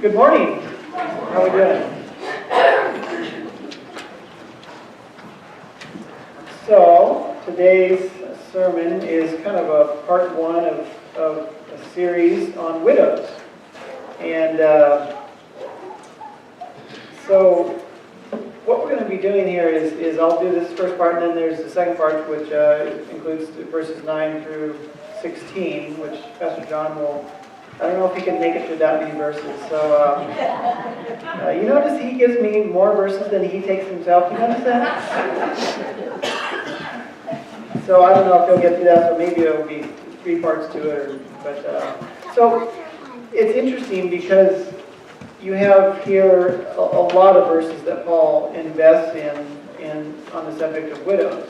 Good morning. How are we doing? So, today's sermon is kind of a part one of a series on widows. And so, what we're going to be doing here is I'll do this first part, and then there's the second part, which includes verses 9 through 16, which Pastor John will... I don't know if he can make it through that many verses. So, you notice he gives me more verses than he takes himself. You notice that? So I don't know if he'll get through that. So maybe it'll be 3 parts to it. So it's interesting because you have here a lot of verses that Paul invests in on the subject of widows,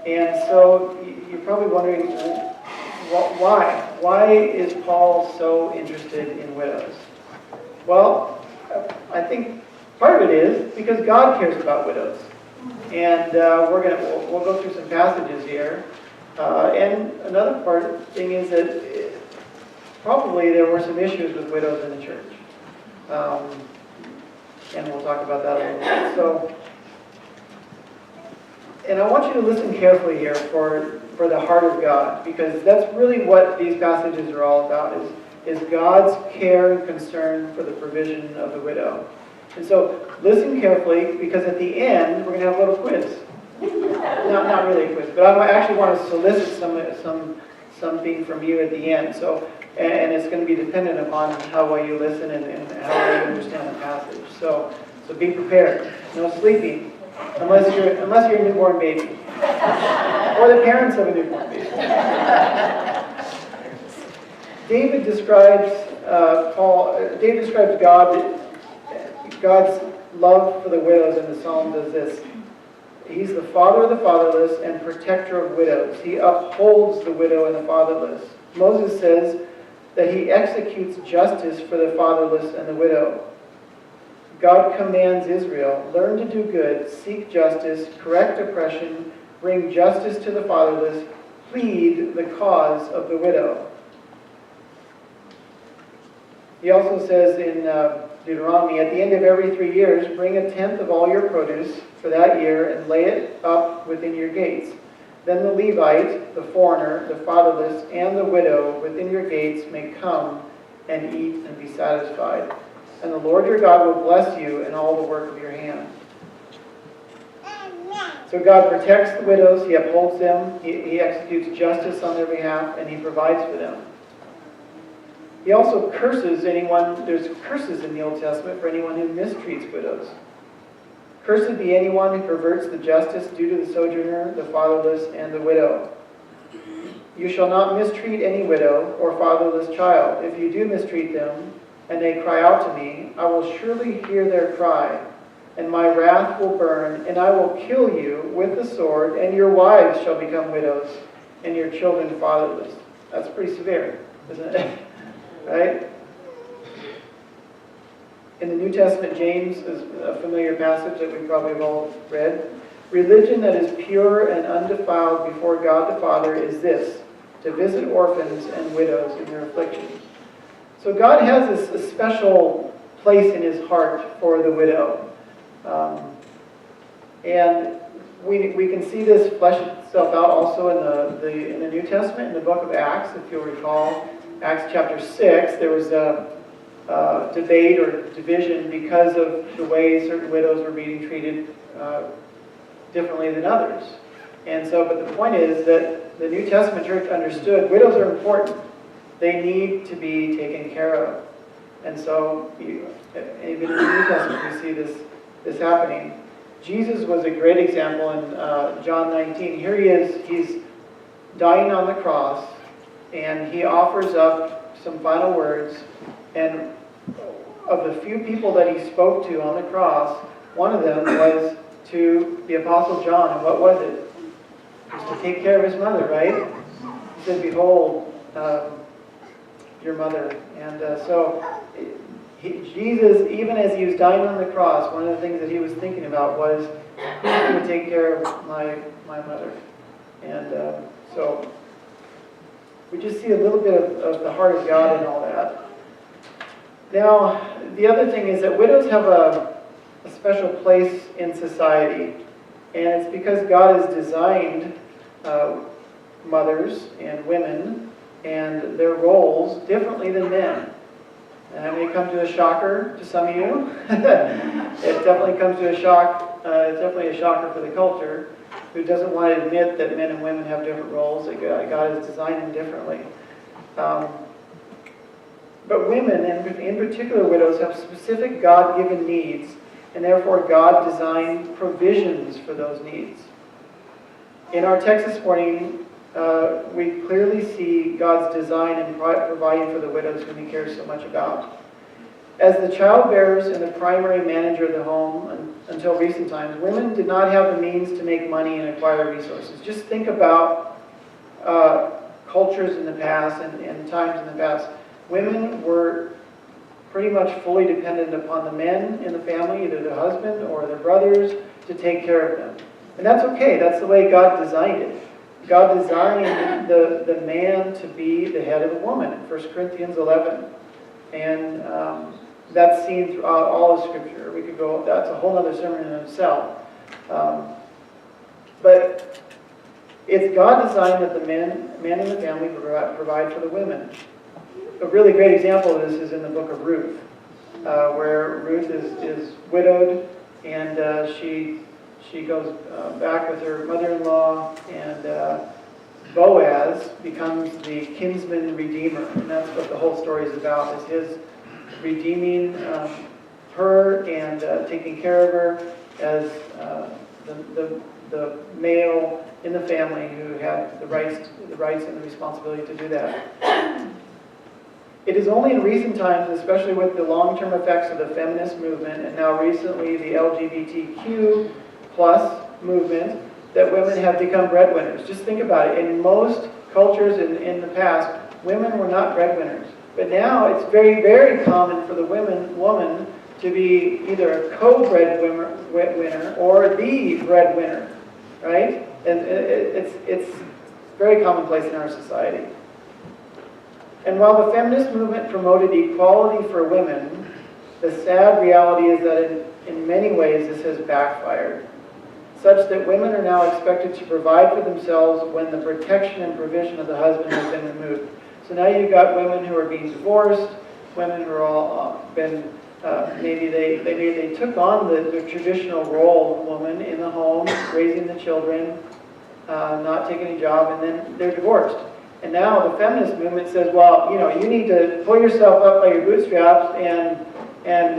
and so you're probably wondering, why? Why is Paul so interested in widows? Well, I think part of it is because God cares about widows, and we'll go through some passages here. And another thing is that probably there were some issues with widows in the church, and we'll talk about that a little bit. So, and I want you to listen carefully here for the heart of God, because that's really what these passages are all about, is God's care and concern for the provision of the widow. And so listen carefully, because at the end we're going to have a little quiz. Not really a quiz, but I actually want to solicit something from you at the end. So, and it's going to be dependent upon how well you listen and how well you understand the passage. So be prepared. No sleeping. Unless you're a newborn baby, or the parents of a newborn baby. David describes God's love for the widows in the Psalms as this: He's the father of the fatherless and protector of widows. He upholds the widow and the fatherless. Moses says that he executes justice for the fatherless and the widow. God commands Israel, learn to do good, seek justice, correct oppression, bring justice to the fatherless, plead the cause of the widow. He also says in Deuteronomy, at the end of every 3 years, bring 1/10 of all your produce for that year and lay it up within your gates. Then the Levite, the foreigner, the fatherless, and the widow within your gates may come and eat and be satisfied. And the Lord your God will bless you in all the work of your hand. So God protects the widows, He upholds them, He executes justice on their behalf, and He provides for them. He also curses anyone, there's curses in the Old Testament for anyone who mistreats widows. Cursed be anyone who perverts the justice due to the sojourner, the fatherless, and the widow. You shall not mistreat any widow or fatherless child. If you do mistreat them, and they cry out to me, I will surely hear their cry, and my wrath will burn, and I will kill you with the sword, and your wives shall become widows, and your children fatherless. That's pretty severe, isn't it? Right? In the New Testament, James is a familiar passage that we probably have all read. Religion that is pure and undefiled before God the Father is this: to visit orphans and widows in their affliction. So God has a special place in His heart for the widow. And we can see this flesh itself out also in the New Testament, in the book of Acts. If you'll recall, Acts chapter 6, there was a debate or division because of the way certain widows were being treated differently than others. And so, but the point is that the New Testament church understood widows are important. They need to be taken care of. And so, even in the New Testament, we see this happening. Jesus was a great example in John 19. Here He is, He's dying on the cross, and He offers up some final words. And of the few people that He spoke to on the cross, one of them was to the Apostle John. And what was it? It was to take care of his mother, right? He said, behold, your mother. And so Jesus, even as He was dying on the cross, one of the things that He was thinking about was, who's going to take care of my mother? And so we just see a little bit of the heart of God in all that. Now, the other thing is that widows have a special place in society, and it's because God has designed mothers and women and their roles differently than men. And that may come to a shocker to some of you. It definitely comes to a shock. It's definitely a shocker for the culture, who doesn't want to admit that men and women have different roles, that God has designed them differently. But women, and in particular widows, have specific God-given needs, and therefore God designed provisions for those needs. In our text this morning, we clearly see God's design in providing for the widows whom He cares so much about. As the child bearers and the primary manager of the home until recent times, women did not have the means to make money and acquire resources. Just think about cultures in the past and times in the past. Women were pretty much fully dependent upon the men in the family, either the husband or their brothers, to take care of them. And that's okay. That's the way God designed it. God designed the man to be the head of the woman in 1 Corinthians 11. And that's seen throughout all of Scripture. We could go, that's a whole other sermon in itself. But it's God designed that the men in the family provide for the women. A really great example of this is in the book of Ruth, where Ruth is widowed, and she goes back with her mother-in-law, and Boaz becomes the kinsman redeemer. And that's what the whole story is about, is his redeeming her and taking care of her as the male in the family who had the rights and the responsibility to do that. It is only in recent times, especially with the long-term effects of the feminist movement, and now recently the LGBTQ plus movement, that women have become breadwinners. Just think about it. In most cultures in the past, women were not breadwinners. But now it's very, very common for the woman to be either a co-breadwinner or the breadwinner, right? And it's very commonplace in our society. And while the feminist movement promoted equality for women, the sad reality is that in many ways this has backfired, such that women are now expected to provide for themselves when the protection and provision of the husband has been removed. So now you've got women who are being divorced, women who are all maybe they took on the traditional role of woman in the home, raising the children, not taking a job, and then they're divorced. And now the feminist movement says, well, you need to pull yourself up by your bootstraps and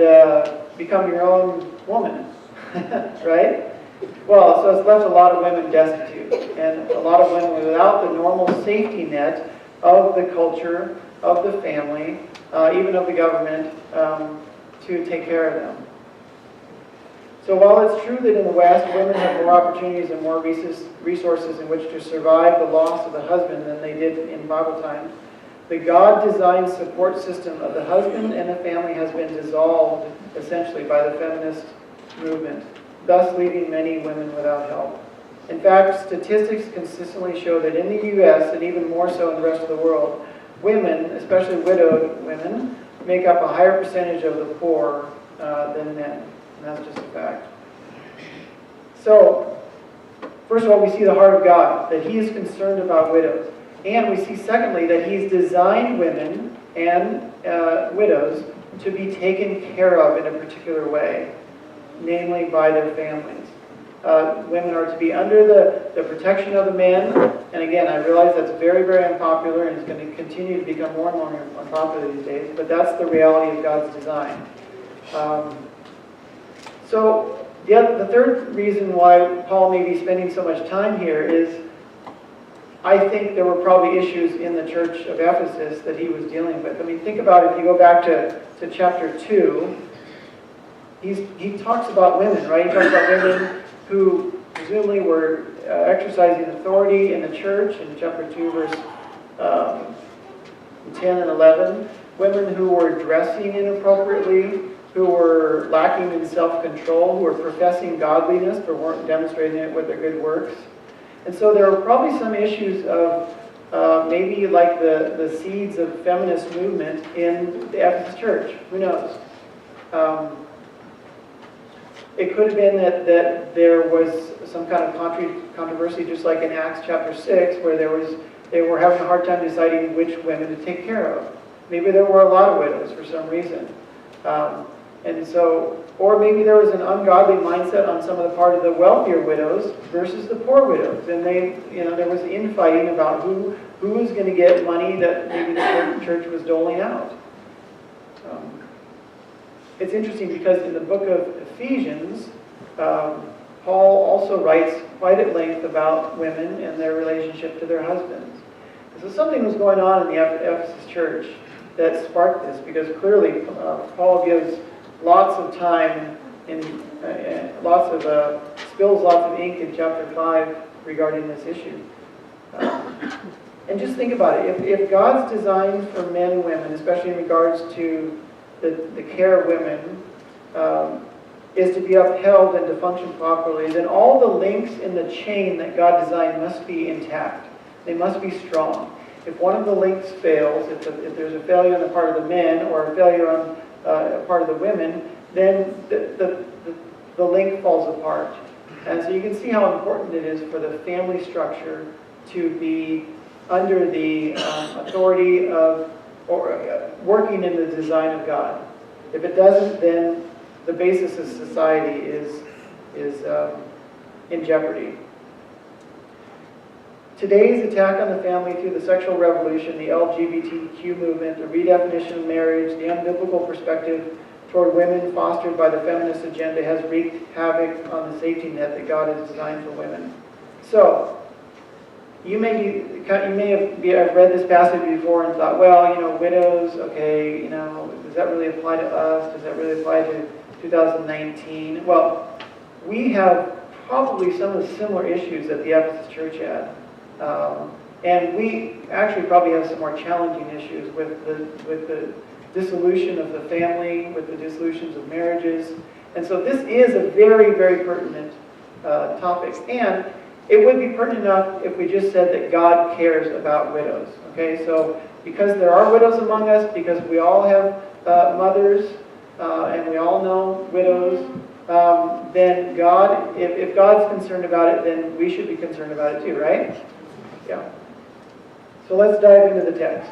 become your own woman, right? Well, so it's left a lot of women destitute, and a lot of women without the normal safety net of the culture, of the family, even of the government, to take care of them. So while it's true that in the West, women have more opportunities and more resources in which to survive the loss of the husband than they did in Bible times, the God-designed support system of the husband and the family has been dissolved, essentially, by the feminist movement, thus leaving many women without help. In fact, statistics consistently show that in the U.S., and even more so in the rest of the world, women, especially widowed women, make up a higher percentage of the poor than men. And that's just a fact. So, first of all, we see the heart of God, that He is concerned about widows. And we see, secondly, that He's designed women and widows to be taken care of in a particular way, namely by their families. Women are to be under the protection of the men. And again, I realize that's very, very unpopular, and it's going to continue to become more and more unpopular these days, but that's the reality of God's design. So the third reason why Paul may be spending so much time here is, I think there were probably issues in the church of Ephesus that he was dealing with. I mean, think about it. If you go back to chapter 2, he talks about women, right? He talks about women who presumably were exercising authority in the church in chapter 2, verse 10 and 11. Women who were dressing inappropriately, who were lacking in self-control, who were professing godliness but weren't demonstrating it with their good works. And so there were probably some issues of maybe like the seeds of feminist movement in the Ephesus church. Who knows? It could have been that there was some kind of controversy, just like in Acts chapter 6, where they were having a hard time deciding which women to take care of. Maybe there were a lot of widows for some reason. And so, or maybe there was an ungodly mindset on some of the part of the wealthier widows versus the poor widows. And there was infighting about who was going to get money that maybe the church was doling out. It's interesting because in the book of Ephesians, Paul also writes quite at length about women and their relationship to their husbands. So something was going on in the Ephesus church that sparked this, because clearly Paul gives lots of time and spills lots of ink in chapter 5 regarding this issue. And just think about it. If God's design for men and women, especially in regards to the care of women, is to be upheld and to function properly, then all the links in the chain that God designed must be intact. They must be strong. If one of the links fails, if there's a failure on the part of the men or a failure on a part of the women, then the link falls apart. And so you can see how important it is for the family structure to be under the authority of, or working in the design of God. If it doesn't, then the basis of society is in jeopardy. Today's attack on the family through the sexual revolution, the LGBTQ movement, the redefinition of marriage, the unbiblical perspective toward women fostered by the feminist agenda has wreaked havoc on the safety net that God has designed for women. So, you may have read this passage before and thought, well, widows, okay, does that really apply to us? Does that really apply to 2019? Well, we have probably some of the similar issues that the Ephesus church had. And we actually probably have some more challenging issues with the dissolution of the family, with the dissolutions of marriages. And so this is a very, very pertinent topic. And it would be pertinent enough if we just said that God cares about widows. Okay, so because there are widows among us, because we all have mothers, and we all know widows, then God, if God's concerned about it, then we should be concerned about it too, right? Yeah. So let's dive into the text.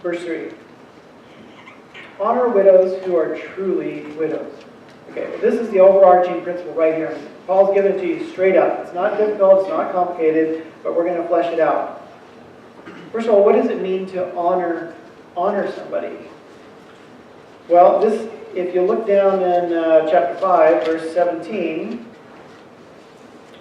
Verse 3. Honor widows who are truly widows. Okay, well, this is the overarching principle right here. Paul's given it to you straight up. It's not difficult, it's not complicated, but we're going to flesh it out. First of all, what does it mean to honor somebody? Well, if you look down in chapter 5, verse 17,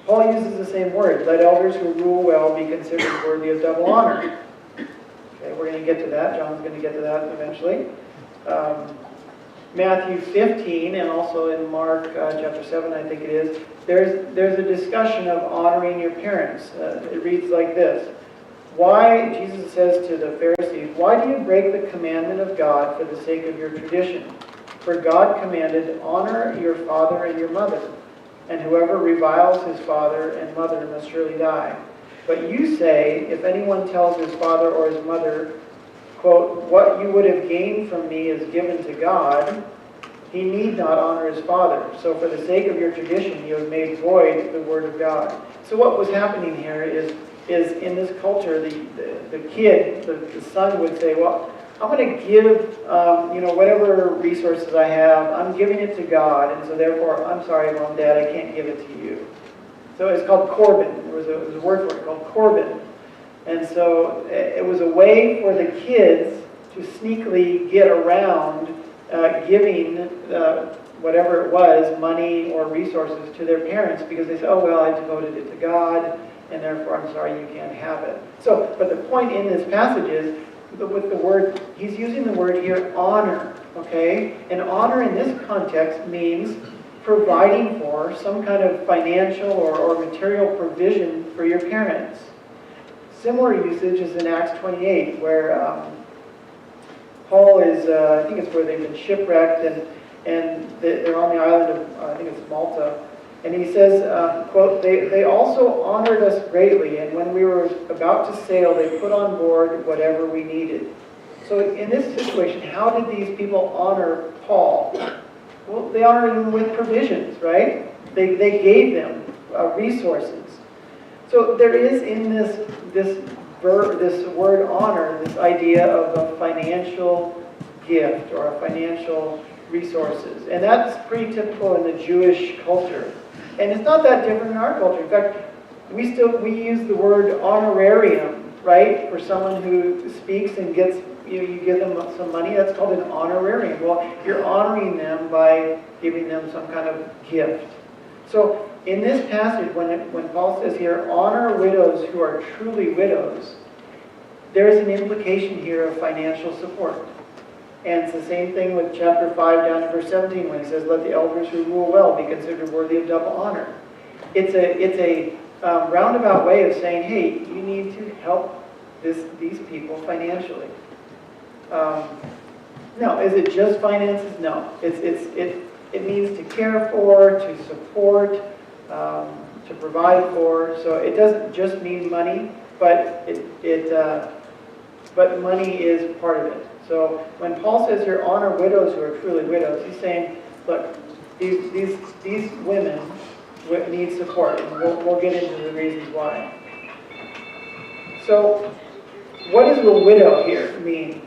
Paul uses the same word. Let elders who rule well be considered worthy of double honor. Okay, we're going to get to that. John's going to get to that eventually. Matthew 15 and also in Mark chapter 7, I think it is, there's a discussion of honoring your parents. It reads like this. Jesus says to the Pharisees, why do you break the commandment of God for the sake of your tradition? For God commanded, honor your father and your mother, and whoever reviles his father and mother must surely die. But you say, if anyone tells his father or his mother, quote, what you would have gained from me is given to God, he need not honor his father. So for the sake of your tradition, you have made void the word of God. So what was happening here is in this culture, the kid, the son would say, well, I'm going to give, whatever resources I have, I'm giving it to God, and so therefore, I'm sorry, Mom, Dad, I can't give it to you. So it's called Corban. There was a word for it called Corban. And so it was a way for the kids to sneakily get around giving whatever it was, money or resources, to their parents, because they said, oh, well, I devoted it to God, and therefore I'm sorry you can't have it. So, but the point in this passage is, with the word, he's using the word here, honor, okay? And honor in this context means providing for some kind of financial or material provision for your parents. Similar usage is in Acts 28, where Paul is, I think it's where they've been shipwrecked, and they're on the island of, I think it's Malta. And he says, quote, they also honored us greatly, and when we were about to sail, they put on board whatever we needed. So in this situation, how did these people honor Paul? Well, they honored him with provisions, right? They gave them resources. So there is in this word honor, this idea of a financial gift or a financial resources. And that's pretty typical in the Jewish culture. And it's not that different in our culture. In fact, we use the word honorarium, right? For someone who speaks and gets, you give them some money, that's called an honorarium. Well, you're honoring them by giving them some kind of gift. So in this passage, when Paul says here, honor widows who are truly widows, there's an implication here of financial support. And it's the same thing with chapter 5 down to verse 17 when he says, let the elders who rule well be considered worthy of double honor. It's a roundabout way of saying, hey, you need to help these people financially. No, is it just finances? No. It means to care for, to support, to provide for. So it doesn't just mean money, but but money is part of it. So when Paul says here, honor widows who are truly widows, he's saying, look, these women need support, and we'll get into the reasons why. So what does the widow here mean?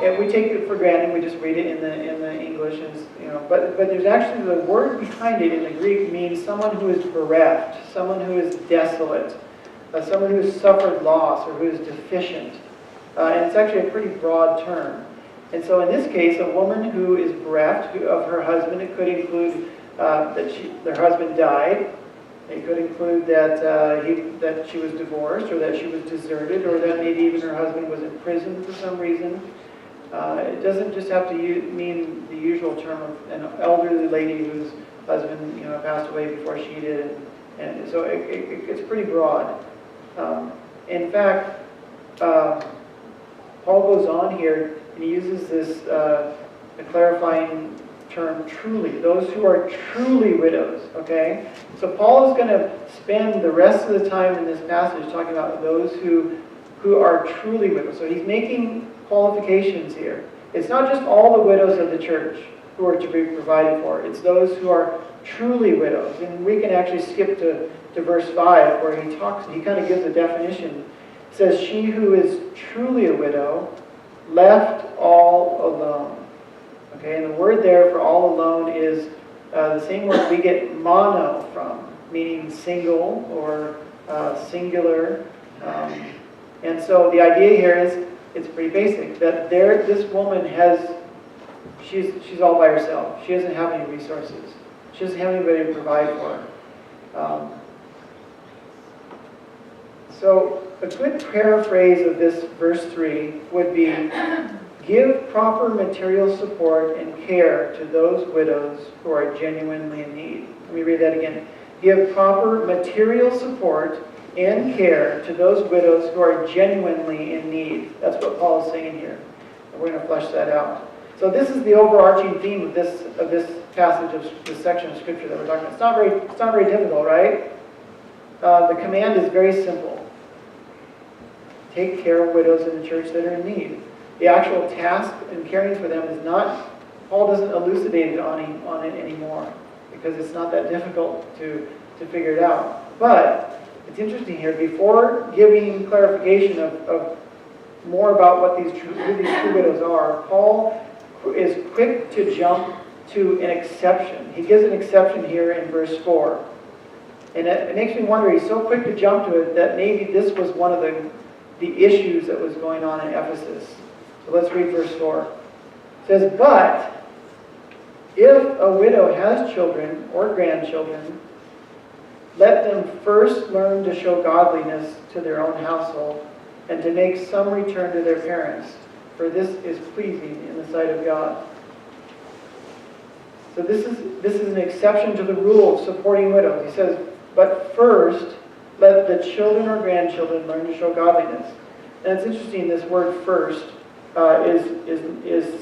And we take it for granted, we just read it in the English, and, but there's actually the word behind it in the Greek means someone who is bereft, someone who is desolate, someone who has suffered loss or who is deficient. And it's actually a pretty broad term. And so in this case, a woman who is bereft of her husband, it could include that their husband died. It could include that she was divorced, or that she was deserted, or that maybe even her husband was in prison for some reason. It doesn't just have to mean the usual term of an elderly lady whose husband passed away before she did. And so it's pretty broad. In fact, Paul goes on here and he uses this clarifying term, truly. Those who are truly widows, okay? So Paul is going to spend the rest of the time in this passage talking about those who are truly widows. So he's making qualifications here. It's not just all the widows of the church who are to be provided for. It's those who are truly widows. And we can actually skip to verse 5 where he kind of gives a definition. It says, she who is truly a widow, left all alone. Okay, and the word there for all alone is the same word we get mono from, meaning single or singular. And so the idea here is, it's pretty basic, that this woman she's all by herself. She doesn't have any resources. She doesn't have anybody to provide for her. So a good paraphrase of this verse 3 would be, give proper material support and care to those widows who are genuinely in need. Let me read that again. Give proper material support and care to those widows who are genuinely in need. That's what Paul is saying here. And we're going to flesh that out. So this is the overarching theme of this passage of this section of Scripture that we're talking about. It's not very difficult, right? The command is very simple. Take care of widows in the church that are in need. The actual task in caring for them is not, Paul doesn't elucidate it on it anymore, because it's not that difficult to figure it out. But it's interesting here, before giving clarification of more about who these true widows are, Paul is quick to jump to an exception. He gives an exception here in verse 4. And it makes me wonder, he's so quick to jump to it that maybe this was one of the issues that was going on in Ephesus. So let's read verse 4. It says, but if a widow has children or grandchildren, let them first learn to show godliness to their own household and to make some return to their parents, for this is pleasing in the sight of God. So this is an exception to the rule of supporting widows. He says, but first, let the children or grandchildren learn to show godliness. And it's interesting, this word first.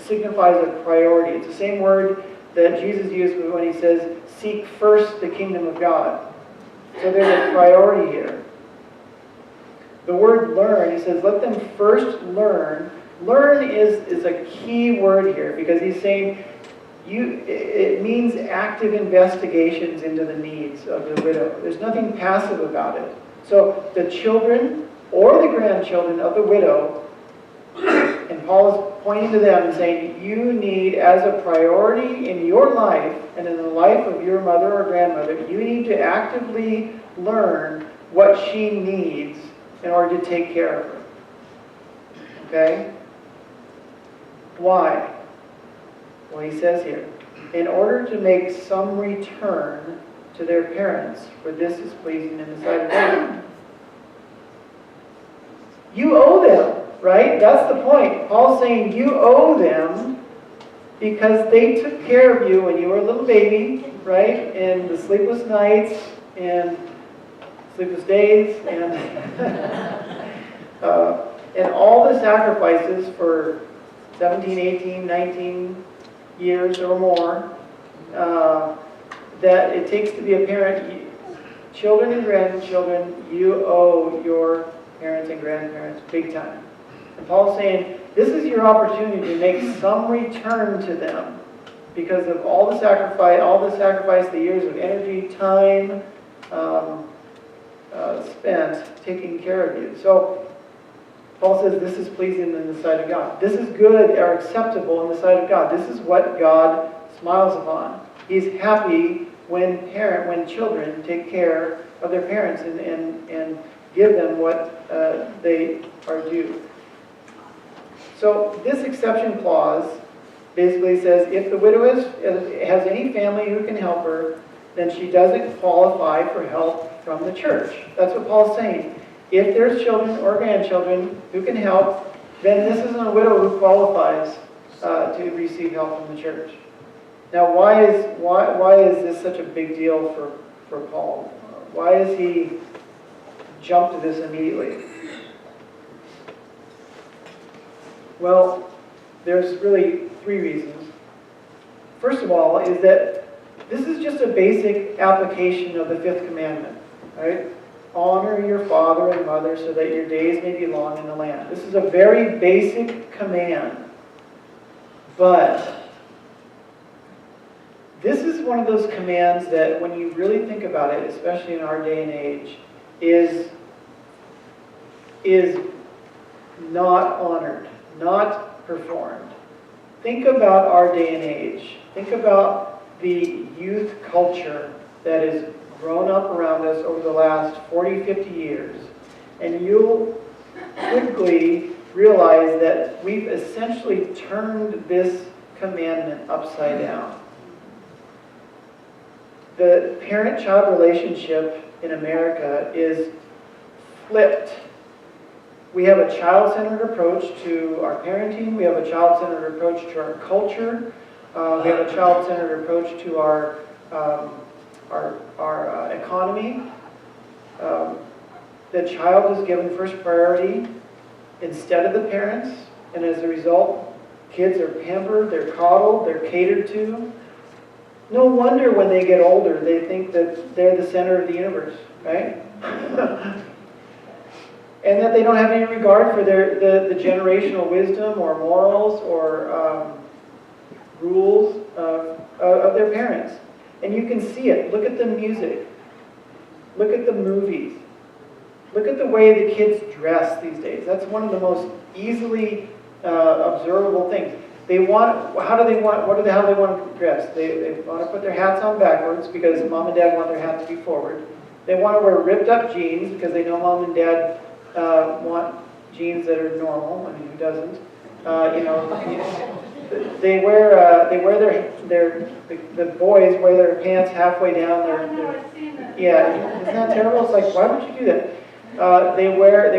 signifies a priority. It's the same word that Jesus used when he says, seek first the kingdom of God. So there's a priority here. The word learn, he says, let them first learn. Learn is a key word here because he's saying it means active investigations into the needs of the widow. There's nothing passive about it. So the children or the grandchildren of the widow, and Paul is pointing to them and saying, you need, as a priority in your life and in the life of your mother or grandmother, you need to actively learn what she needs in order to take care of her. Okay? Why? Well, he says here, in order to make some return to their parents, for this is pleasing in the sight of God. You owe them, right? That's the point. Paul's saying you owe them because they took care of you when you were a little baby, right? And the sleepless nights and sleepless days and all the sacrifices for 17, 18, 19 years or more that it takes to be a parent. Children and grandchildren, you owe your parents and grandparents big time. And Paul's saying, this is your opportunity to make some return to them because of all the sacrifice, the years of energy, time spent taking care of you. So Paul says this is pleasing in the sight of God. This is good or acceptable in the sight of God. This is what God smiles upon. He's happy when children take care of their parents and give them what they are due. So this exception clause basically says if the widow has any family who can help her, then she doesn't qualify for help from the church. That's what Paul's saying. If there's children or grandchildren who can help, then this isn't a widow who qualifies to receive help from the church. Now, why is this such a big deal for Paul? Why does he jump to this immediately? Well, there's really three reasons. First of all is that this is just a basic application of the fifth commandment, right? Honor your father and mother so that your days may be long in the land. This is a very basic command. But this is one of those commands that when you really think about it, especially in our day and age, is not honored, not performed. Think about our day and age. Think about the youth culture that has grown up around us over the last 40, 50 years. And you'll quickly realize that we've essentially turned this commandment upside down. The parent-child relationship in America is flipped. We have a child-centered approach to our parenting. We have a child-centered approach to our culture. We have a child-centered approach to our economy. The child is given first priority instead of the parents, and as a result, kids are pampered, they're coddled, they're catered to. No wonder when they get older, they think that they're the center of the universe, right? And that they don't have any regard for the generational wisdom or morals or rules of their parents. And you can see it. Look at the music. Look at the movies. Look at the way the kids dress these days. That's one of the most easily observable things. What do they want to dress? They want to put their hats on backwards because mom and dad want their hats to be forward. They want to wear ripped up jeans because they know mom and dad want jeans that are normal. I mean, who doesn't? They wear the boys wear their pants halfway down. Yeah, isn't that terrible? It's like, why would you do that? They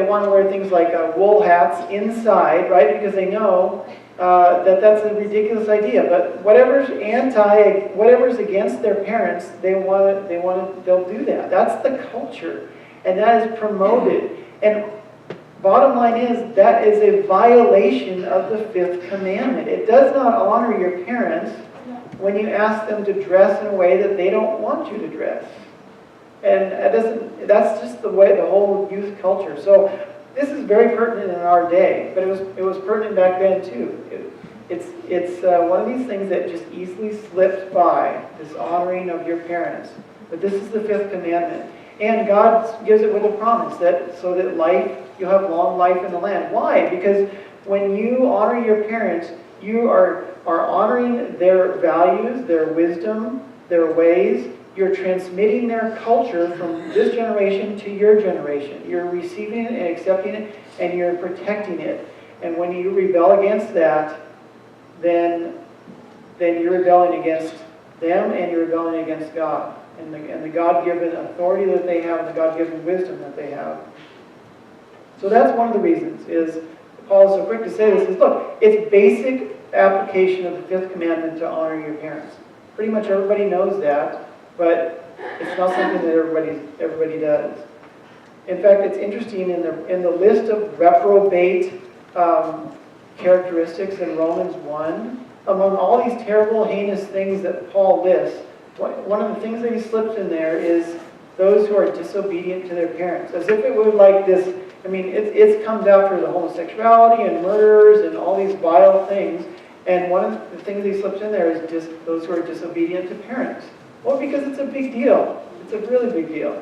want to wear things like wool hats inside, right? Because they know that that's a ridiculous idea. But whatever's against their parents, they'll do that. That's the culture, and that is promoted. And bottom line is that is a violation of the 5th commandment. It does not honor your parents when you ask them to dress in a way that they don't want you to dress. And that's just the way, the whole youth culture. So this is very pertinent in our day, but it was pertinent back then too. It's one of these things that just easily slips by, this honoring of your parents. But this is the 5th commandment. And God gives it with a promise that so that you'll have long life in the land. Why? Because when you honor your parents, you are honoring their values, their wisdom, their ways. You're transmitting their culture from this generation to your generation. You're receiving it and accepting it, and you're protecting it. And when you rebel against that, then you're rebelling against them and you're rebelling against God. And the God-given authority that they have, and the God-given wisdom that they have. So that's one of the reasons, is Paul is so quick to say this, is look, it's basic application of the 5th commandment to honor your parents. Pretty much everybody knows that, but it's not something that everybody does. In fact, it's interesting, in the list of reprobate characteristics in Romans 1, among all these terrible, heinous things that Paul lists, one of the things that he slips in there is those who are disobedient to their parents. As if it were like this, I mean, it comes after the homosexuality and murderers and all these vile things. And one of the things he slips in there is just those who are disobedient to parents. Well, because it's a big deal. It's a really big deal.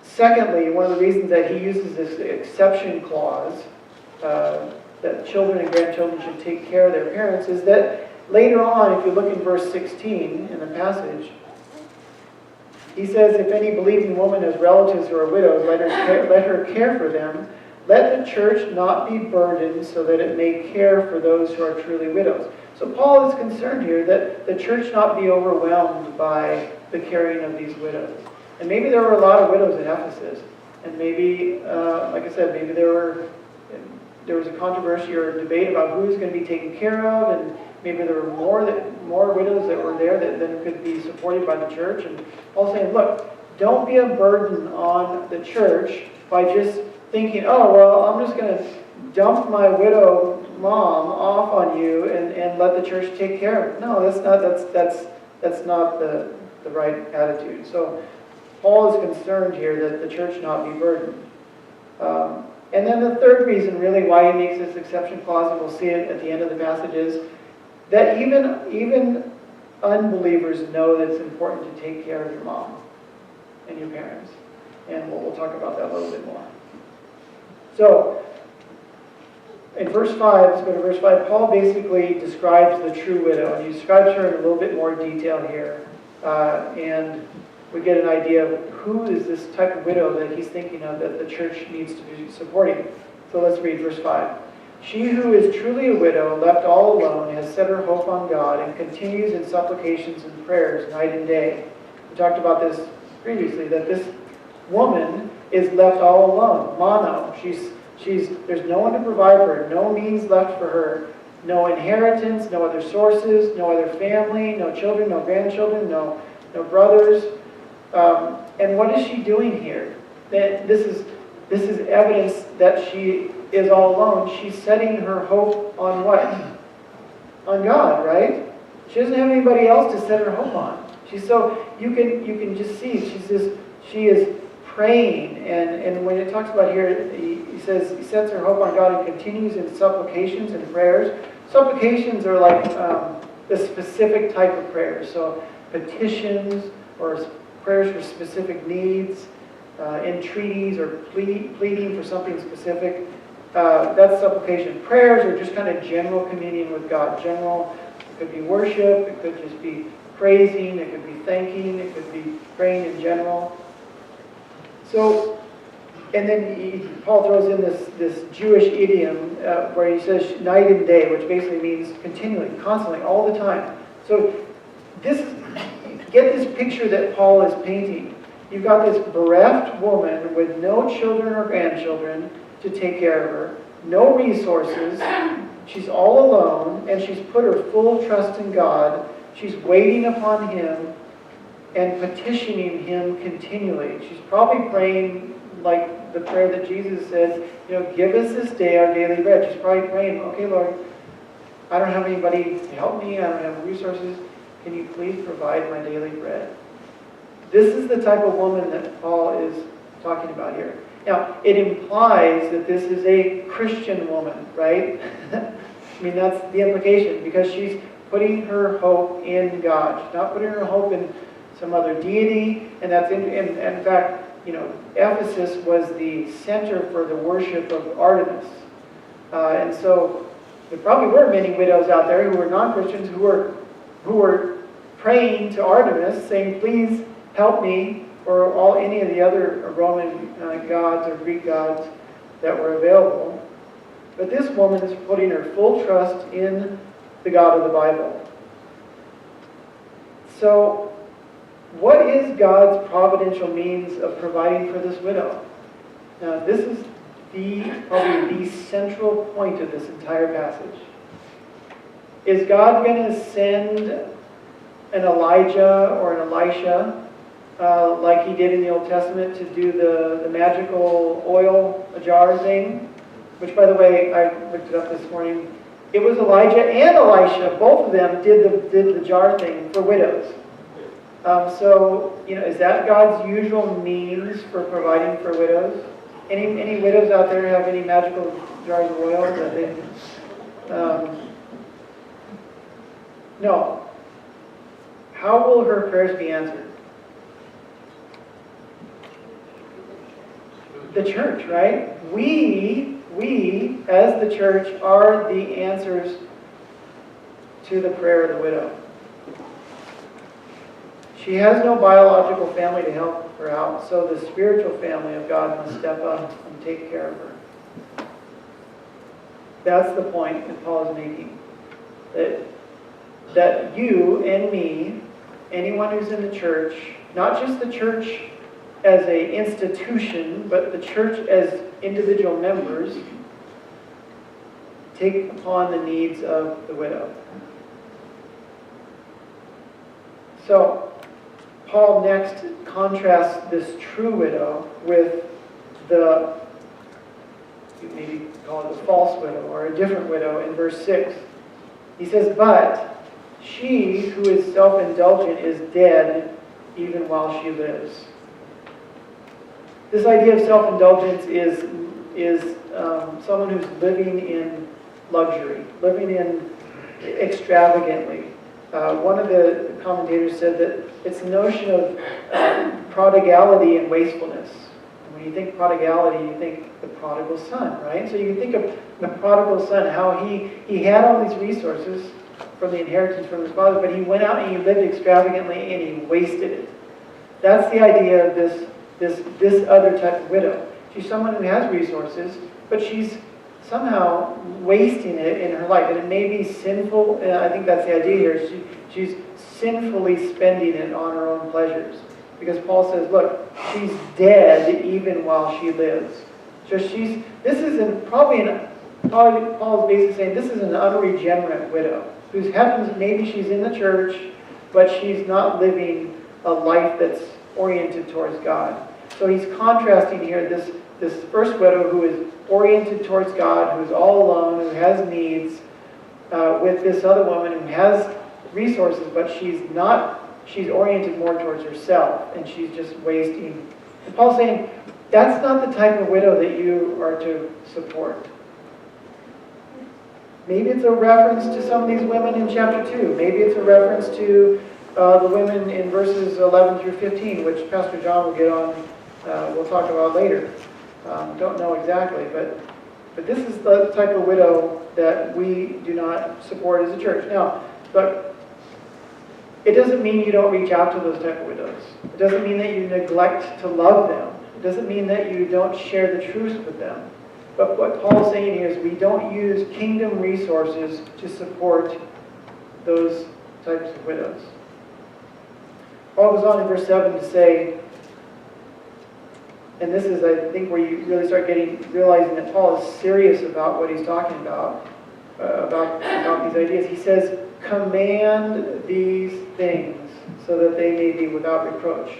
Secondly, one of the reasons that he uses this exception clause, that children and grandchildren should take care of their parents, is that later on, if you look in verse 16 in the passage, he says, if any believing woman has relatives who are widows, let her care for them. Let the church not be burdened so that it may care for those who are truly widows. So Paul is concerned here that the church not be overwhelmed by the caring of these widows. And maybe there were a lot of widows at Ephesus. And maybe, like I said, maybe there was a controversy or a debate about who's going to be taken care of, and maybe there were more widows that were there that could be supported by the church. And Paul's saying, look, don't be a burden on the church by just thinking, oh, well, I'm just going to dump my widow mom off on you and let the church take care of it. No, that's not the right attitude. So Paul is concerned here that the church not be burdened. And then the third reason, really, why he makes this exception clause, and we'll see it at the end of the passage, is that even unbelievers know that it's important to take care of your mom and your parents. And we'll talk about that a little bit more. So, in verse 5, let's go to verse 5, Paul basically describes the true widow, and he describes her in a little bit more detail here. And we get an idea of who is this type of widow that he's thinking of that the church needs to be supporting. So let's read verse 5. She who is truly a widow, left all alone, has set her hope on God and continues in supplications and prayers night and day. We talked about this previously, that this woman is left all alone. Mono. There's no one to provide for her, no means left for her, no inheritance, no other sources, no other family, no children, no grandchildren, no brothers. And what is she doing here? This is evidence that she is all alone. She's setting her hope on what? On God, right? She doesn't have anybody else to set her hope on. You can just see she is praying, and when it talks about here, he says he sets her hope on God and continues in supplications and prayers. Supplications are like the specific type of prayers. So petitions or prayers for specific needs, entreaties or pleading for something specific. That's supplication. Prayers are just kind of general communion with God. General, it could be worship, it could just be praising, it could be thanking, it could be praying in general. So, and then Paul throws in this Jewish idiom where he says night and day, which basically means continually, constantly, all the time. So get this picture that Paul is painting. You've got this bereft woman with no children or grandchildren to take care of her, no resources, she's all alone, and she's put her full trust in God. She's waiting upon Him and petitioning Him continually. She's probably praying like the prayer that Jesus said, give us this day our daily bread. She's probably praying, okay, Lord, I don't have anybody to help me. I don't have resources. Can you please provide my daily bread? This is the type of woman that Paul is talking about here. Now, it implies that this is a Christian woman, right? I mean, that's the implication, because she's putting her hope in God. She's not putting her hope in some other deity, and that's in fact, Ephesus was the center for the worship of Artemis. And so there probably were many widows out there who were non-Christians who were praying to Artemis, saying, please help me, or any of the other Roman gods or Greek gods that were available. But this woman is putting her full trust in the God of the Bible. So, what is God's providential means of providing for this widow? Now, this is probably the central point of this entire passage. Is God going to send an Elijah or an Elisha, like he did in the Old Testament, to do the magical oil jar thing? Which, by the way, I looked it up this morning. It was Elijah and Elisha, both of them did the jar thing for widows. So, is that God's usual means for providing for widows? Any widows out there have any magical jars of oil that they... No. How will her prayers be answered? The church, right? We, as the church, are the answers to the prayer of the widow. She has no biological family to help her out, so the spiritual family of God must step up and take care of her. That's the point that Paul is making. That you and me, anyone who's in the church, not just the church as an institution, but the church as individual members, take upon the needs of the widow. So, Paul next contrasts this true widow with you maybe call it a false widow or a different widow in verse 6. He says, but she who is self-indulgent is dead even while she lives. This idea of self-indulgence is someone who's living in luxury, living in extravagantly. One of the commentators said that it's the notion of prodigality and wastefulness. And when you think prodigality, you think the prodigal son, right? So you can think of the prodigal son, how he had all these resources from the inheritance from his father, but he went out and he lived extravagantly and he wasted it. That's the idea of this other type of widow. She's someone who has resources, but she's somehow wasting it in her life. And it may be sinful, and I think that's the idea here. She's sinfully spending it on her own pleasures. Because Paul says, look, she's dead even while she lives. So Paul's basically saying this is an unregenerate widow, whose happens, maybe she's in the church, but she's not living a life that's oriented towards God. So he's contrasting here this first widow who is oriented towards God, who's all alone, who has needs, with this other woman who has resources, but she's oriented more towards herself, and she's just wasting. And Paul's saying, that's not the type of widow that you are to support. Maybe it's a reference to some of these women in chapter 2. Maybe it's a reference to the women in verses 11 through 15, which Pastor John will get on, we'll talk about later. Don't know exactly, but this is the type of widow that we do not support as a church. Now, look, it doesn't mean you don't reach out to those type of widows. It doesn't mean that you neglect to love them. It doesn't mean that you don't share the truth with them. But what Paul's saying here is we don't use kingdom resources to support those types of widows. Paul goes on in verse 7 to say, and this is, I think, where you really start realizing that Paul is serious about what he's talking about these ideas. He says, command these things so that they may be without reproach.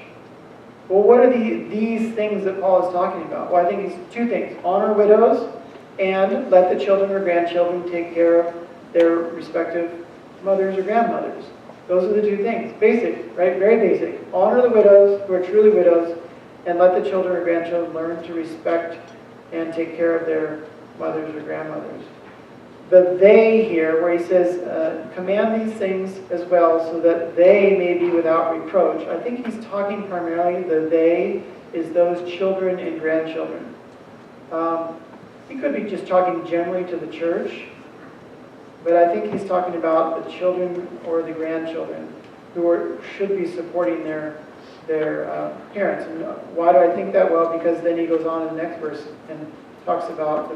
Well, what are these things that Paul is talking about? Well, I think it's two things. Honor widows and let the children or grandchildren take care of their respective mothers or grandmothers. Those are the two things. Basic, right? Very basic. Honor the widows who are truly widows, and let the children or grandchildren learn to respect and take care of their mothers or grandmothers. The they here, where he says, command these things as well so that they may be without reproach. I think he's talking primarily, the they is those children and grandchildren. He could be just talking generally to the church, but I think he's talking about the children or the grandchildren who should be supporting their parents. And why do I think that? Well, because then he goes on in the next verse and talks about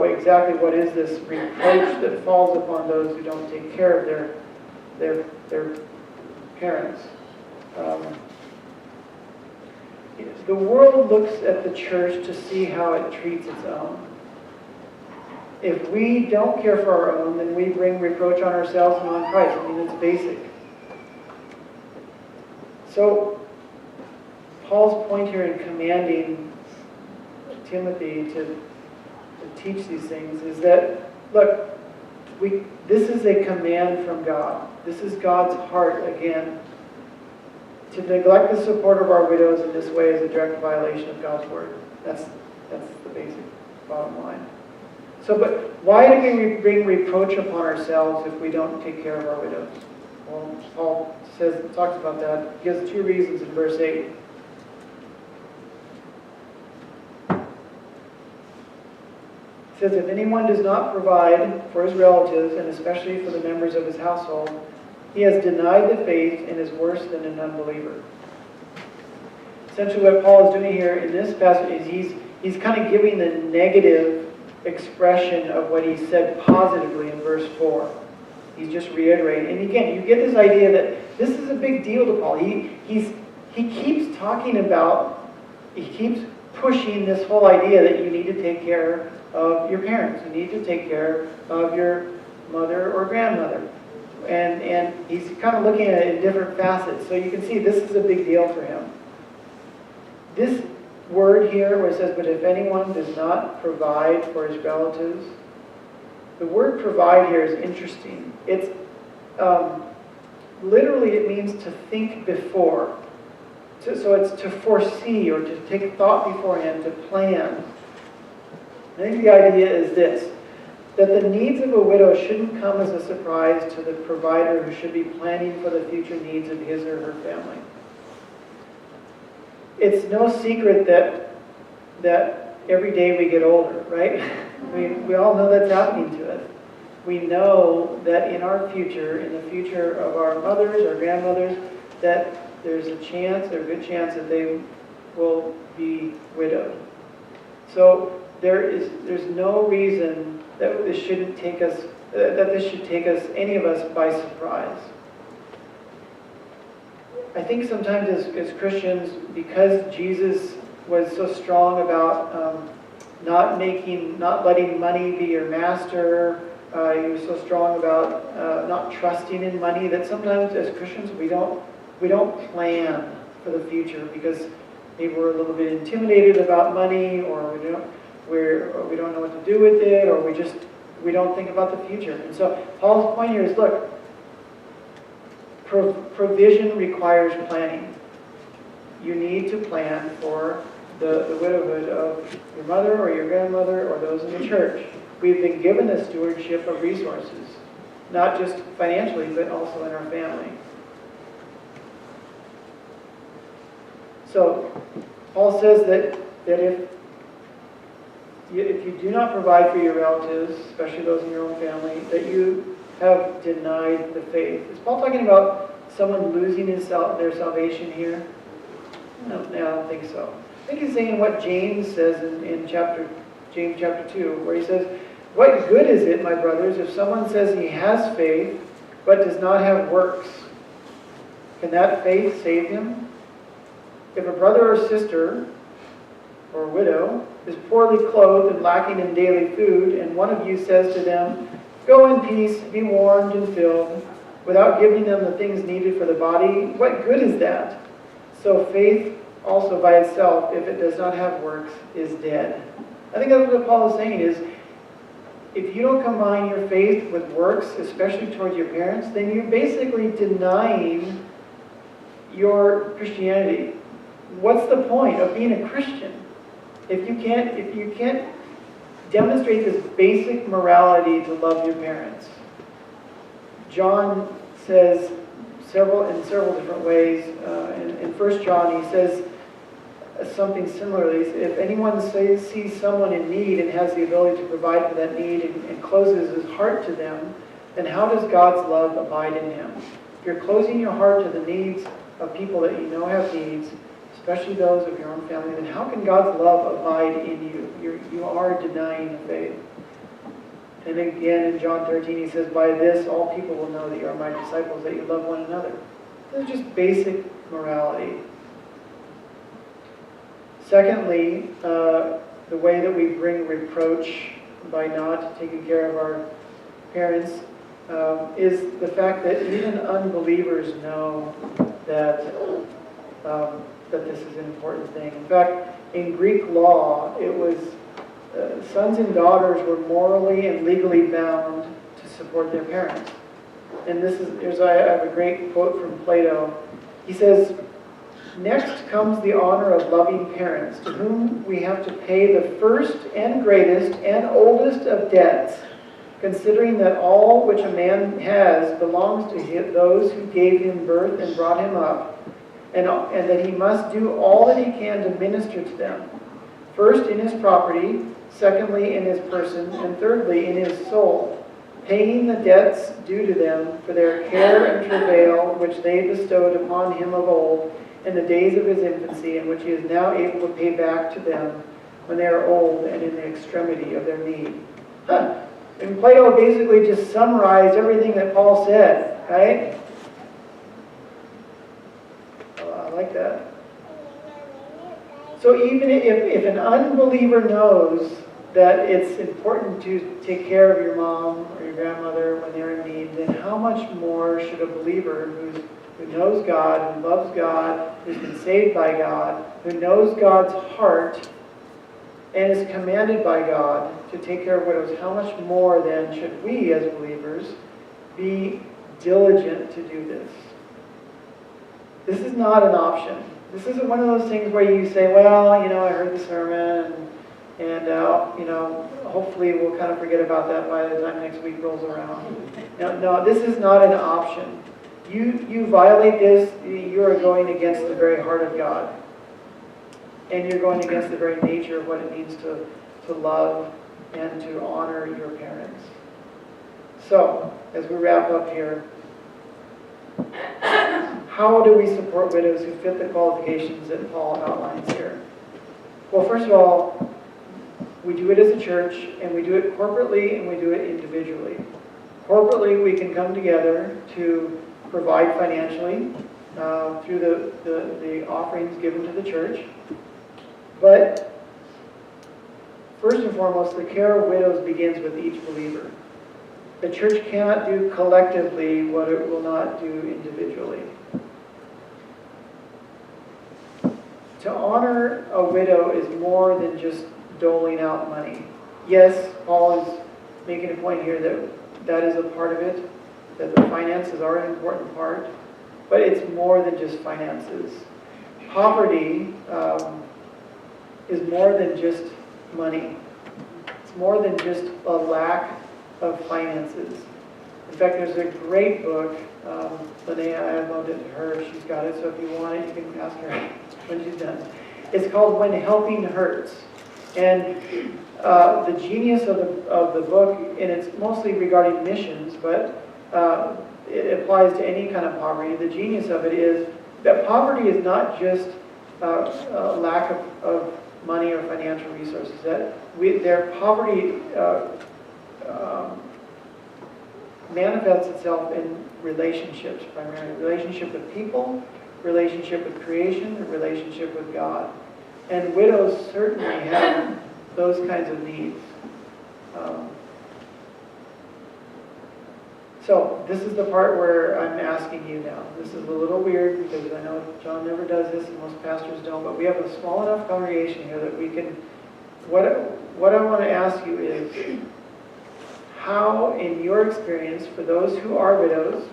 exactly what is this reproach that falls upon those who don't take care of their parents. The world looks at the church to see how it treats its own. If we don't care for our own, then we bring reproach on ourselves and on Christ. I mean, it's basic. So, Paul's point here in commanding Timothy to teach these things is that, look, this is a command from God. This is God's heart, again. To neglect the support of our widows in this way is a direct violation of God's word. That's the basic bottom line. So, but why do we bring reproach upon ourselves if we don't take care of our widows? Well, Paul talks about that. He gives two reasons in verse 8. It says, if anyone does not provide for his relatives, and especially for the members of his household, he has denied the faith and is worse than an unbeliever. Essentially what Paul is doing here in this passage is he's kind of giving the negative expression of what he said positively in verse 4. He's just reiterating. And again, you get this idea that this is a big deal to Paul. He keeps talking about, he keeps pushing this whole idea that you need to take care of your parents. You need to take care of your mother or grandmother. And he's kind of looking at it in different facets. So you can see this is a big deal for him. This word here where it says, but if anyone does not provide for his relatives, the word provide here is interesting. It's literally it means to think before. So it's to foresee or to take thought beforehand, to plan. I think the idea is this, that the needs of a widow shouldn't come as a surprise to the provider who should be planning for the future needs of his or her family. It's no secret that every day we get older, right? We all know that's happening to us. We know that in our future, in the future of our mothers or grandmothers, that there's a good chance that they will be widowed. So there's no reason that this should take us, any of us, by surprise. I think sometimes as Christians, because Jesus was so strong about not letting money be your master, he was so strong about not trusting in money, that sometimes as Christians we don't plan for the future because maybe we're a little bit intimidated about money, or we don't know what to do with it, or we don't think about the future. And so Paul's point here is, look, provision requires planning. You need to plan for the widowhood of your mother or your grandmother or those in the church. We've been given the stewardship of resources, not just financially, but also in our family. So Paul says that if you do not provide for your relatives, especially those in your own family, that you have denied the faith. Is Paul talking about someone losing their salvation here? No, I don't think so. I think he's saying what James says in James chapter 2, where he says, what good is it, my brothers, if someone says he has faith, but does not have works? Can that faith save him? If a brother or sister, or widow, is poorly clothed and lacking in daily food, and one of you says to them, go in peace, be warmed and filled, without giving them the things needed for the body, what good is that? So faith also by itself, if it does not have works, is dead. I think that's what Paul is saying is, if you don't combine your faith with works, especially towards your parents, then you're basically denying your Christianity. What's the point of being a Christian if you can't demonstrate this basic morality to love your parents? John says in several different ways. In 1 John, he says something similar. If anyone sees someone in need and has the ability to provide for that need and closes his heart to them, then how does God's love abide in him? If you're closing your heart to the needs of people that you know have needs, especially those of your own family, then how can God's love abide in you? You are denying the faith. And again in John 13 he says, by this all people will know that you are my disciples, that you love one another. This is just basic morality. Secondly, the way that we bring reproach by not taking care of our parents is the fact that even unbelievers know that this is an important thing. In fact, in Greek law, it was sons and daughters were morally and legally bound to support their parents. And I have a great quote from Plato. He says, next comes the honor of loving parents, to whom we have to pay the first and greatest and oldest of debts, considering that all which a man has belongs to those who gave him birth and brought him up, and that he must do all that he can to minister to them, first in his property, secondly in his person, and thirdly in his soul, paying the debts due to them for their care and travail which they bestowed upon him of old in the days of his infancy, and which he is now able to pay back to them when they are old and in the extremity of their need. And Plato basically just summarized everything that Paul said, right? I like that. So even if an unbeliever knows that it's important to take care of your mom or your grandmother when they're in need, then how much more should a believer who knows God, who loves God, who's been saved by God, who knows God's heart, and is commanded by God to take care of widows, how much more then should we as believers be diligent to do this? This is not an option. This isn't one of those things where you say, well, I heard the sermon, and hopefully we'll kind of forget about that by the time next week rolls around. No, this is not an option. You violate this, you are going against the very heart of God. And you're going against the very nature of what it means to love and to honor your parents. So, as we wrap up here, how do we support widows who fit the qualifications that Paul outlines here? Well, first of all, we do it as a church, and we do it corporately, and we do it individually. Corporately, we can come together to provide financially through the offerings given to the church. But first and foremost, the care of widows begins with each believer. The church cannot do collectively what it will not do individually. To honor a widow is more than just doling out money. Yes, Paul is making a point here that is a part of it, that the finances are an important part, but it's more than just finances. Poverty is more than just money. It's more than just a lack of finances. In fact, there's a great book. Linnea, I loaned it to her. She's got it, so if you want it, you can ask her when she's done. It's called When Helping Hurts. And the genius of the book, and it's mostly regarding missions, but it applies to any kind of poverty. The genius of it is that poverty is not just a lack of money or financial resources. That their poverty manifests itself in relationships primarily. Relationship with people, relationship with creation, and relationship with God. And widows certainly have those kinds of needs. So this is the part where I'm asking you now. This is a little weird because I know John never does this and most pastors don't, but we have a small enough congregation here that we can, what I want to ask you is, how, in your experience, for those who are widows,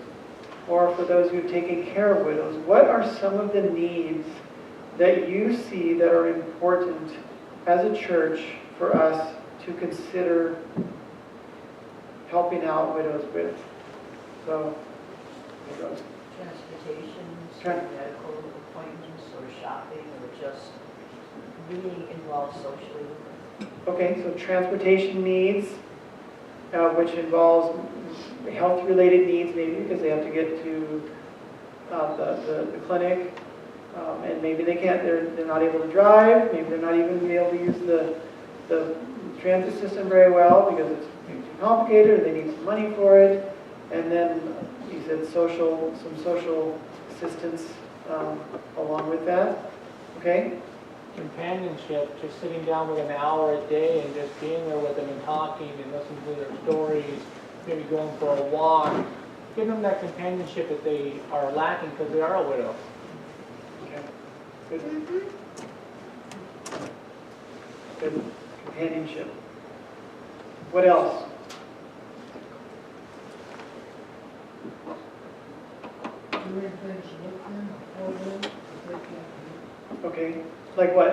or for those who've taken care of widows, what are some of the needs that you see that are important as a church for us to consider helping out widows with? So, transportation, medical appointments, or shopping, or just being involved socially. okay, so transportation needs, which involves health-related needs, maybe because they have to get to the clinic, and maybe they can't. They're not able to drive. Maybe they're not even able to use the transit system very well because it's too complicated, or they need some money for it. And then you said some social assistance along with that. Okay. Companionship, just sitting down with an hour a day and just being there with them and talking and listening to their stories, maybe going for a walk, give them that companionship that they are lacking because they are a widow. Okay. Good. Good companionship. What else? Doing things with them, for them, that they can't do. Okay. Like what?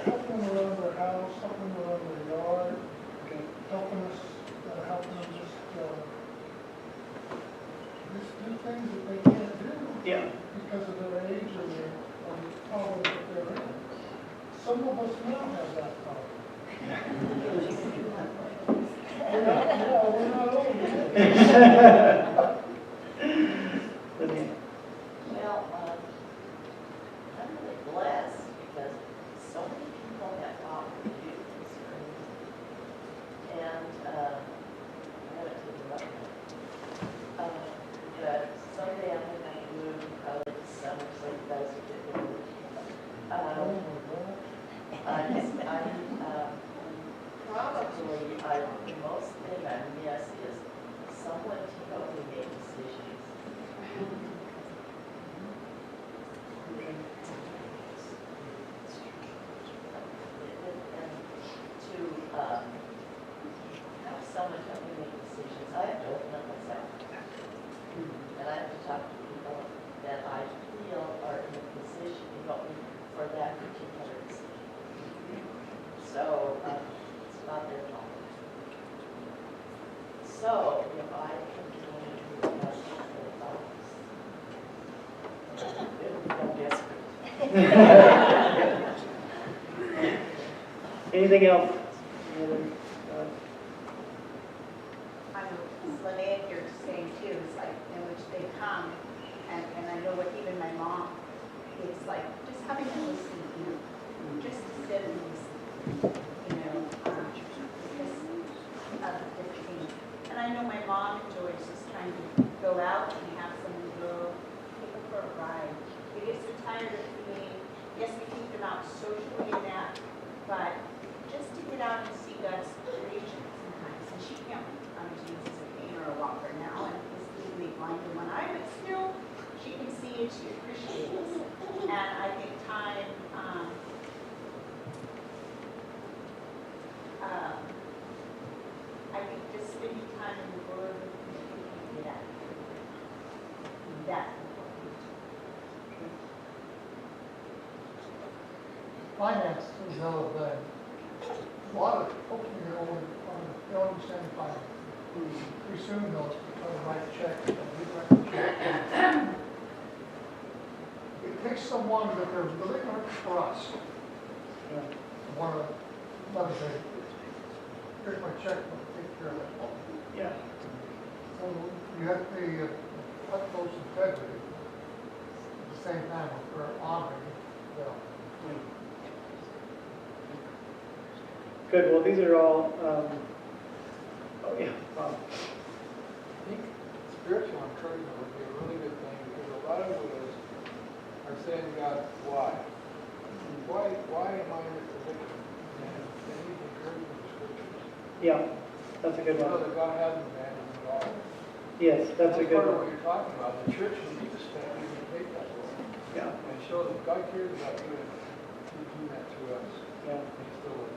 Helping around their house, helping around their yard, Okay. helping them just do things that they can't do Yeah. because of their age or the problems that they're in. Some of us now have that problem. We're not old yet. Well, I'm really blessed because so many people have offered to do this for me. And I haven't taken up on it. But someday I'm going to move probably this summer so you guys will get to know probably the most thing I miss is someone to help me make decisions. To have someone help me make decisions, I have to open up myself. And I have to talk to people that I feel are in a position to help me for that particular decision. So it's not their fault. So if I can do anything that's not their fault, I'm desperate. Anything else? Lynette, you're saying too, it's like in which they come, and I know what even my mom, it's like just having to listen, just to sit and listen, because of different things. And I know my mom enjoys just trying to go out and have someone go take her for a ride. We get so tired of being, yes, we take them out socially and that, but just to get out and see God's creation sometimes, and she can't use a cane or a walker now, and is legally blind in one eye, but still, she can see and she appreciates. And I think time, I think just spending time in the Word with that important. Finance is another thing. A lot of hopefully they understand finance. Pretty soon they'll write checks and rewrite checks. It takes someone that they're really going to trust to want to let them say, here's my checkbook, take care of that. Yeah. So you have the utmost integrity at the same time we're honoring them. Good. Well, these are all. Oh yeah. I think spiritual encouragement would be a really good thing because a lot of widows are saying to God, why? Why am I in this position? And they need encouragement of scriptures. Yeah. That's a good You know one. that God hasn't abandoned you at all. Yes, that's a good part of one. what you're talking about. The church needs to stand in and take that role Yeah, and show that God cares about you and He's doing that through us. yeah. He still is.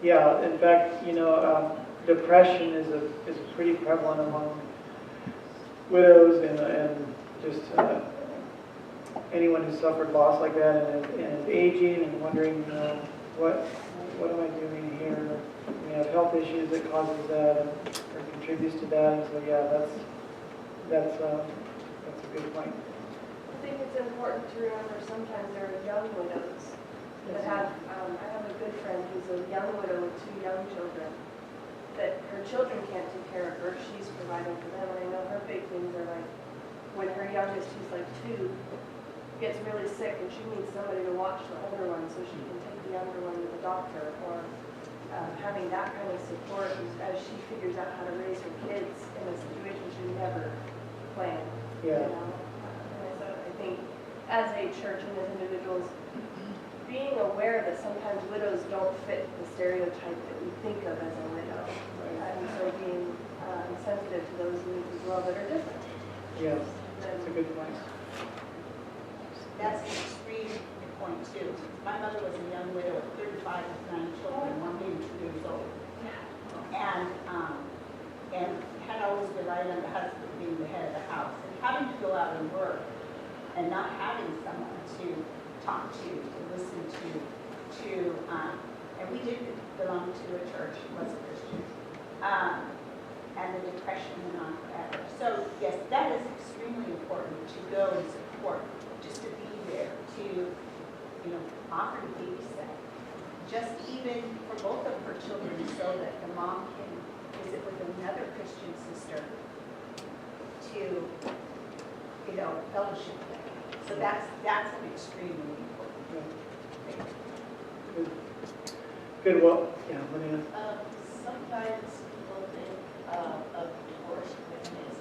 Yeah, in fact, depression is pretty prevalent among widows and just anyone who's suffered loss like that and is aging and wondering, what am I doing here? We have health issues that causes that or contributes to that. And so, yeah, that's a good point. I think it's important to remember sometimes there are young widows that have, I have a good friend who's a young widow with 2 young children, that her children can't take care of her, she's providing for them, and I know her big things are like, when her youngest, who's like 2, gets really sick and she needs somebody to watch the older one so she can take the younger one to the doctor, or having that kind of support as she figures out how to raise her kids in a situation she never planned. Yeah. And so I think as a church and as individuals, being aware that sometimes widows don't fit the stereotype that we think of as a widow. And so being sensitive to those needs as well that are different. Yes, that's a good point. That's an extreme point too. My mother was a young widow at 35 with 9 children, one being 2 years old. And had always relied on the husband being the head of the house. And having to go out and work and not having someone to talk to listen to, and we did belong to a church, was a Christian, and the depression went on forever. So yes, that is extremely important to go and support, just to be there, to, offer to babysit, just even for both of her children, so that the mom can visit with another Christian sister to, fellowship with. So that's an extremely important thing. Good, well, yeah, let me, Sometimes people think of divorced women as,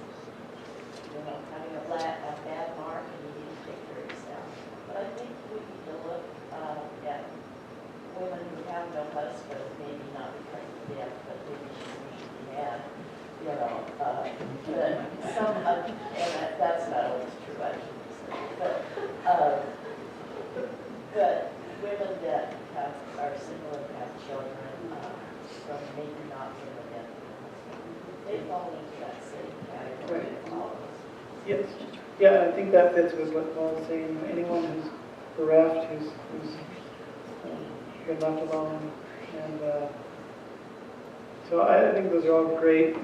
having a bad mark and you need to take care of yourself. But I think we need to look at women who have no husband, maybe not because of death, but maybe she wished he had, but some of, and that's not always true, I shouldn't say, but women that are single and have children from maybe not being a death, they fall into that same category of all of us. yes. Yeah, I think that fits with what Paul is saying. Anyone who's bereft, who's been left alone. And so I think those are all great.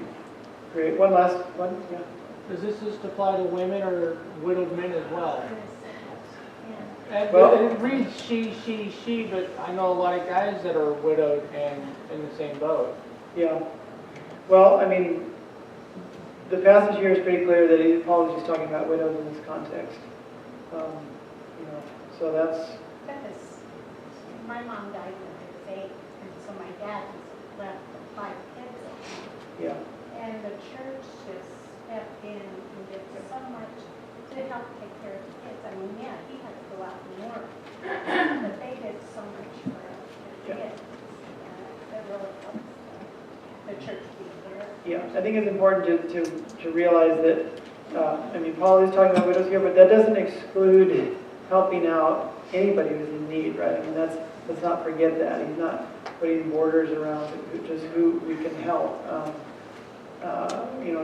One last one, yeah. Does this just apply to women or widowed men as well? And Well- it reads she, but I know a lot of guys that are widowed and in the same boat. Yeah. Well, I mean, the passage here is pretty clear that Paul is just talking about widows in this context. So that's, Because my mom died when I was 8, and so my dad was left with 5 kids. yeah. And the church just stepped in and did so much to help take care of the kids. I mean, yeah, he had to go out and work, but they did so much for the Yeah. kids. And it really helps the church be there. Yeah, I think it's important to realize that, Paul is talking about widows here, but that doesn't exclude helping out anybody who's in need, right? I mean, let's not forget that. He's not putting borders around just who we can help.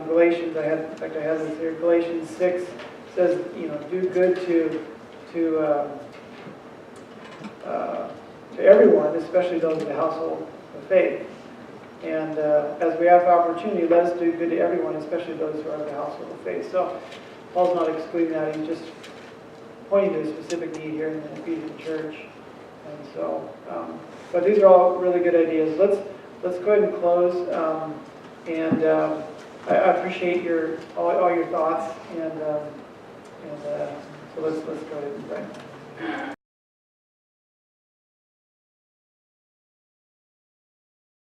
Galatians, I have this here, Galatians 6 says, do good to everyone, especially those in the household of faith. And as we have opportunity, let us do good to everyone, especially those who are in the household of faith. So Paul's not excluding that. He's just pointing to a specific need here in the Ephesian church. And so, but these are all really good ideas. Let's go ahead and close. I appreciate all your thoughts. And so let's go ahead and pray.